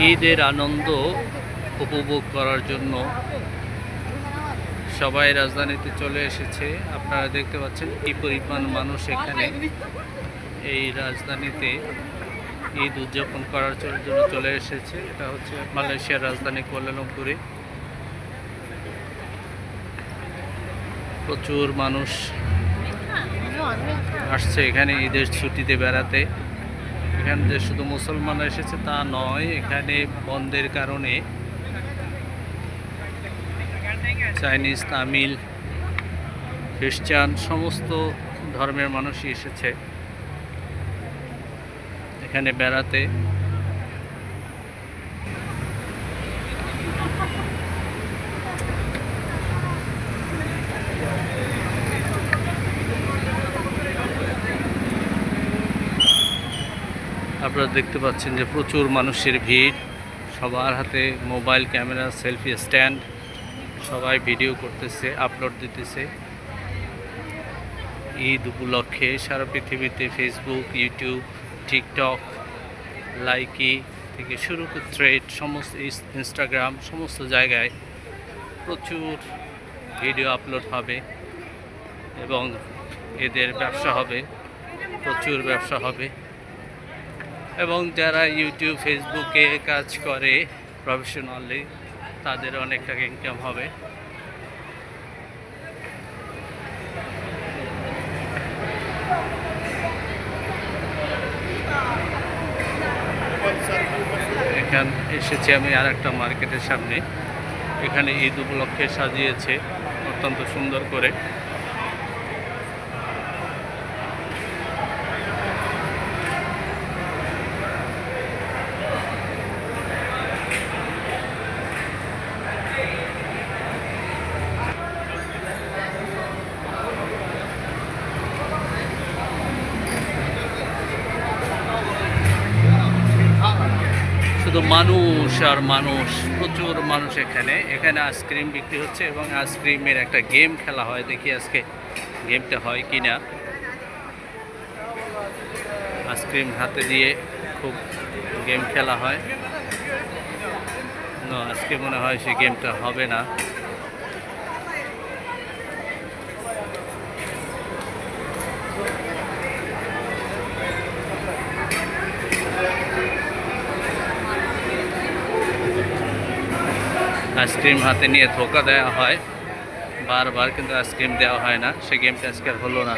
ঈদের আনন্দ উপভোগ করার জন্য সবাই রাজধানীতে চলে এসেছে। আপনারা দেখতে পাচ্ছেন কি পরিমাণ মানুষ এখানে এই রাজধানীতে ঈদ উদযাপন করার জন্য চলে এসেছে। এটা হচ্ছে মালয়েশিয়ার রাজধানী কুয়ালালামপুরে। প্রচুর মানুষ আসছে এখানে ঈদের ছুটিতে বেড়াতে। এখানে যে শুধু মুসলমানরা এসেছে তা নয়, এখানে বন্ধের কারণে চাইনিজ, তামিল, খ্রিস্টান সমস্ত ধর্মের মানুষই এসেছে এখানে বেড়াতে। আপনারা দেখতে পাচ্ছেন যে প্রচুর মানুষের ভিড়, সবার হাতে মোবাইল ক্যামেরা, সেলফি স্ট্যান্ড, সবাই ভিডিও করতেছে, আপলোড দিতেছে। ঈদ উপলক্ষে সারা পৃথিবীতে ফেসবুক, ইউটিউব, টিকটক, লাইকি থেকে শুরু করে থ্রেড, সমস্ত ইনস্টাগ্রাম, সমস্ত জায়গায় প্রচুর ভিডিও আপলোড হবে এবং এদের ব্যবসা হবে, প্রচুর ব্যবসা হবে। এবং যারা ইউটিউব, ফেসবুকে কাজ করে প্রফেশনালি, তাদের অনেক টাকা ইনকাম হবে। এখানে এসেছি আমি আর একটা মার্কেটের সামনে। এখানে ঈদ উপলক্ষে সাজিয়েছে অত্যন্ত সুন্দর করে। শুধু মানুষ আর মানুষ, প্রচুর মানুষ এখানে। এখানে আইসক্রিম বিক্রি হচ্ছে এবং আইসক্রিমের একটা গেম খেলা হয়। দেখি আজকে গেমটা হয় কি না। আইসক্রিম হাতে দিয়ে খুব গেম খেলা হয়। না, আজকে মনে হয় সে গেমটা হবে না। আইসক্রিম হাতে নিয়ে ধোকা দেওয়া হয় বারবার, কিন্তু আইসক্রিম দেওয়া হয় না। সে গেমটা আজকে হলো না।